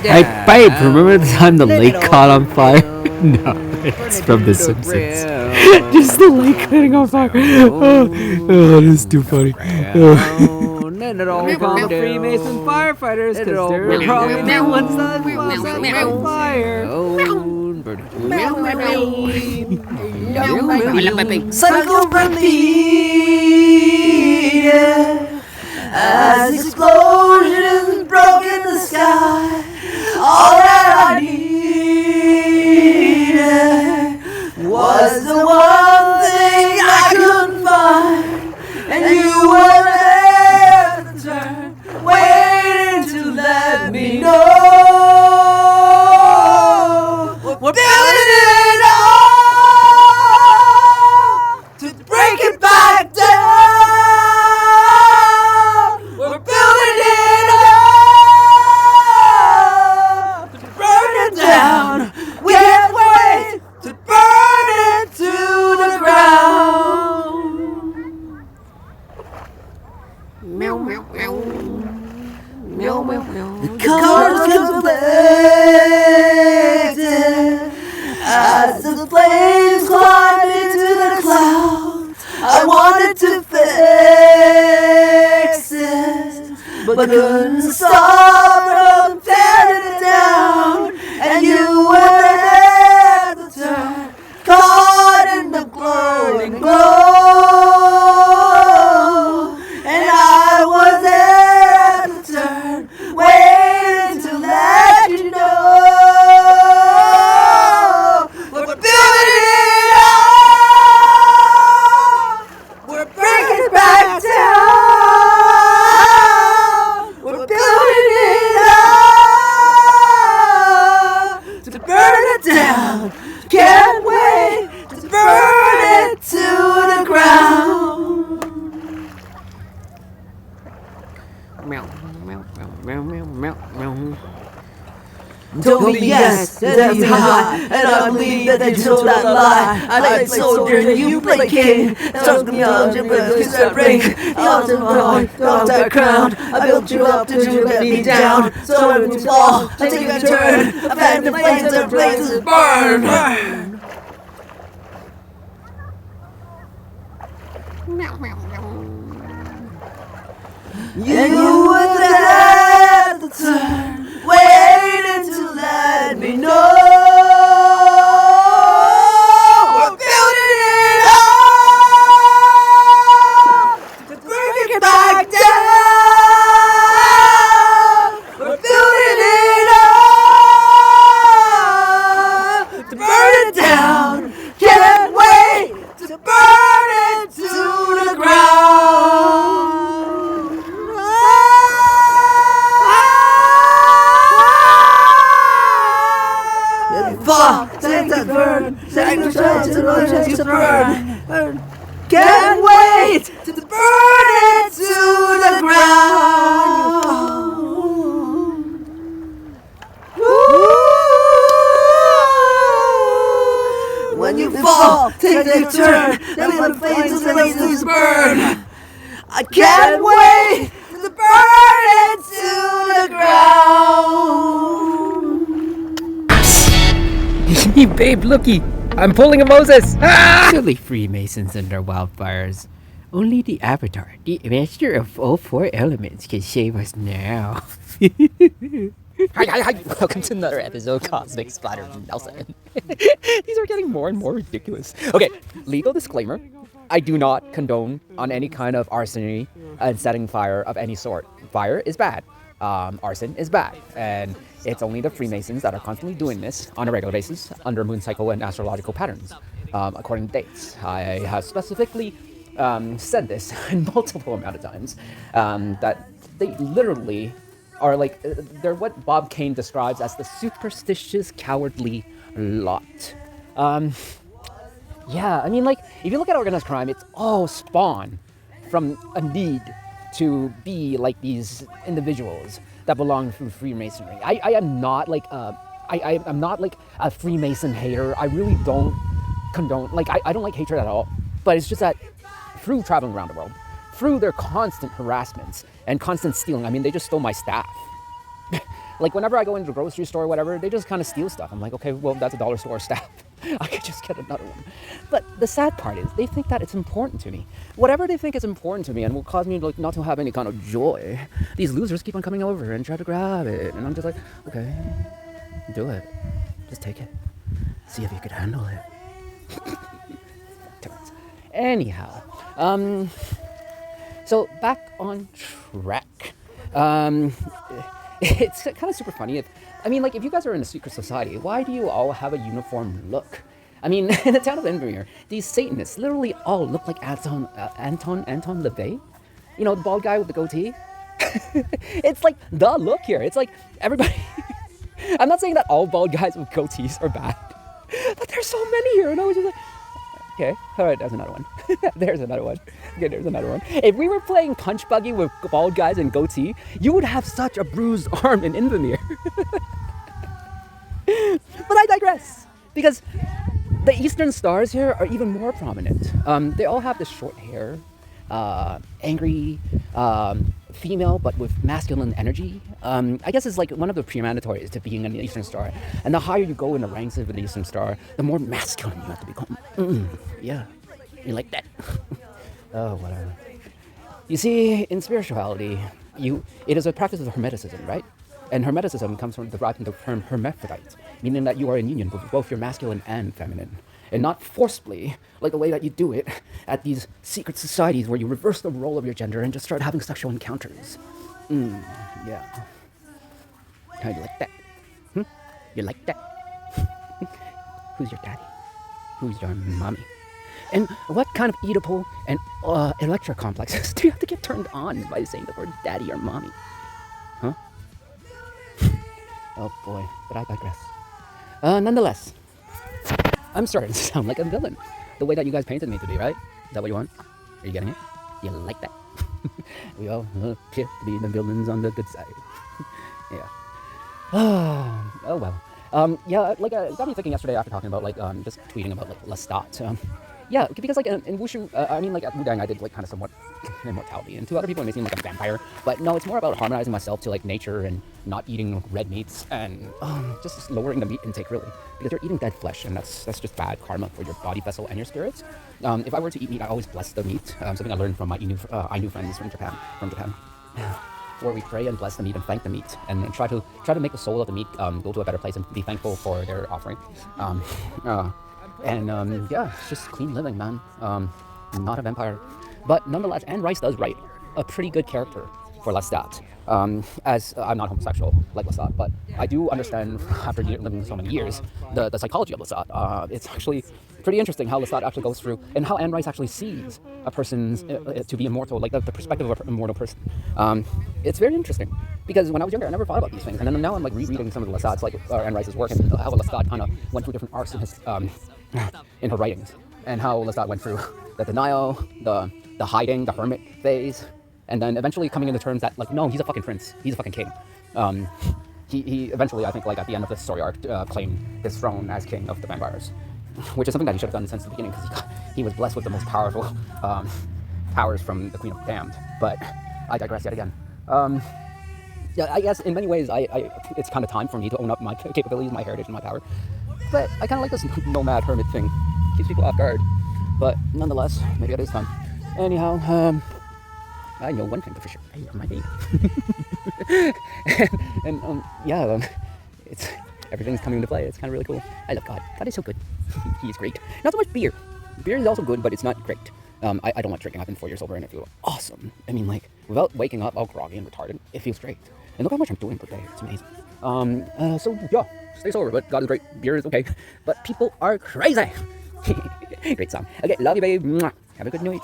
Hey, babe, remember the time the lake caught on fire? No, it's from The Simpsons. Just the lake catching on fire. Oh, this is too funny. Oh. And it all call the Freemason firefighters because they're probably the ones that set the fire. Cycle repeated as explosions broke in the sky. All that I needed was the one thing I couldn't find, and you were there at the turn, waiting to let me know. We're building it up to break it back down. We're building it up to burn it down. We can't wait to burn it to the ground. Meow, meow, meow. Meow, meow, meow. The colors conflicted as the flames climbed into the clouds. I wanted to fix it, but couldn't stop from tearing it down. And you were there at the turn, caught in the glowing glow. And I was there at the turn, waiting to let you know. We're building it up. We're breaking it back down. We're building it up to burn it down. Can't wait to burn it to the ground. Meow, meow, meow, meow, meow, meow. Told me yes, that you high, and I believe that you told that lie. I played soldier and you played king. Took me on your breath, kiss that ring. Lost in my heart, lost that crown. I built you up till you let me down. So when you fall, I take a turn. I've had the flames and blazes burn. You were there at the turn, waiting to let me know. We're building it up to bring it back down. We're building it up to burn it down. Can't wait to burn it to the ground. Take that burn, sacrifice to the to burn. Can't wait to burn it to the ground. Woo! When you fall, take that turn, then the flames and blazes burn. I can't wait to burn it to the ground. Hey, babe, looky! I'm pulling a Moses! Ah! Silly Freemasons and their wildfires. Only the Avatar, the master of all four elements, can save us now. Hi. Welcome to another episode of Cosmic Splatter Nelson. These are getting more and more ridiculous. Okay, legal disclaimer. I do not condone on any kind of arson and setting fire of any sort. Fire is bad. Arson is bad. And it's only the Freemasons that are constantly doing this on a regular basis under moon cycle and astrological patterns, according to dates. I have specifically said this in multiple amount of times, that they literally are like, they're what Bob Kane describes as the superstitious, cowardly lot. Yeah, I mean, like, if you look at organized crime, it's all spawned from a need to be like these individuals that belong to Freemasonry. I am not like I'm not like a Freemason hater. I really don't condone, like, I don't like hatred at all. But it's just that through traveling around the world, through their constant harassments and constant stealing, I mean, they just stole my staff. Like whenever I go into the grocery store or whatever, they just kind of steal stuff. I'm like, okay, well, that's a dollar store staff. I could just get another one. But the sad part is they think that it's important to me. Whatever they think is important to me and will cause me like not to have any kind of joy, these losers keep on coming over and try to grab it. And I'm just like, okay, do it. Just take it. See if you could handle it. Anyhow, so back on track. It's kind of super funny. I mean, like, if you guys are in a secret society, why do you all have a uniform look? I mean, in the town of Invermere, these Satanists literally all look like Anton LaVey. You know, the bald guy with the goatee. It's like the look here. It's like everybody. I'm not saying that all bald guys with goatees are bad, but there's so many here, and I was just like, okay, all right, there's another one. There's another one. Okay, there's another one. If we were playing punch buggy with bald guys and goatee, you would have such a bruised arm in Invermere. But I digress, because the Eastern Stars here are even more prominent. They all have this short hair, angry, female, but with masculine energy. I guess it's like one of the pre-mandatories to being an Eastern Star. And the higher you go in the ranks of an Eastern Star, the more masculine you have to become. Yeah, you like that? Oh, whatever. You see, in spirituality, it is a practice of Hermeticism, right? And Hermeticism comes from the term hermaphrodite, meaning that you are in union with both your masculine and feminine. And not forcibly, like the way that you do it at these secret societies where you reverse the role of your gender and just start having sexual encounters. Yeah. How you like that? You like that? Who's your daddy? Who's your mommy? And what kind of Oedipal and electra complexes do you have to get turned on by saying the word daddy or mommy? Huh? Oh boy, but I digress. Nonetheless, I'm starting to sound like a villain. The way that you guys painted me to be, right? Is that what you want? Are you getting it? You like that? We all appear to be the villains on the good side. Yeah. Oh well. Yeah, like it got me thinking yesterday after talking about like just tweeting about like Lestat. Yeah, because like in Wushu, I mean like at Wudang I did like kind of somewhat immortality, and to other people it may seem like a vampire, but no, it's more about harmonizing myself to like nature and not eating red meats and just lowering the meat intake really, because you're eating dead flesh and that's just bad karma for your body vessel and your spirits. If I were to eat meat, I always bless the meat. Something I learned from my Ainu friends from Japan. Where we pray and bless the meat and thank the meat, and try to make the soul of the meat go to a better place and be thankful for their offering. Yeah, it's just clean living, man. Not a vampire. But nonetheless, Anne Rice does write a pretty good character for Lestat. As I'm not homosexual like Lestat, but I do understand, after living so many years, the psychology of Lestat. It's actually pretty interesting how Lestat actually goes through, and how Anne Rice actually sees a person's to be immortal, like the perspective of an immortal person. It's very interesting, because when I was younger, I never thought about these things, and then now I'm like rereading some of the Lestat's, like Anne Rice's work, and how Lestat kind of went through different arcs in his in her writings, and how Lestat went through the denial, the hiding, the hermit phase, and then eventually coming into terms that like, no, he's a fucking prince, he's a fucking king. He eventually, I think, like at the end of this story arc, claimed his throne as king of the vampires, which is something that he should have done since the beginning, because he was blessed with the most powerful powers from the Queen of Damned. But I digress yet again. Yeah, I guess in many ways, it's kind of time for me to own up my capabilities, my heritage, and my power. But I kind of like this nomad hermit thing. Keeps people off guard. But nonetheless, maybe it is time. Anyhow, I know one thing for sure. I love my baby. Yeah, it's everything's coming into play. It's kind of really cool. I love God. God is so good. He's great. Not so much beer. Beer is also good, but it's not great. I don't like drinking. I've been 4 years sober and it feels awesome. I mean, like, without waking up all groggy and retarded, it feels great. And look how much I'm doing per day. It's amazing. So yeah, stay sober, but God is great. Beer is okay. But people are crazy. Great song. Okay, love you, babe. Have a good night.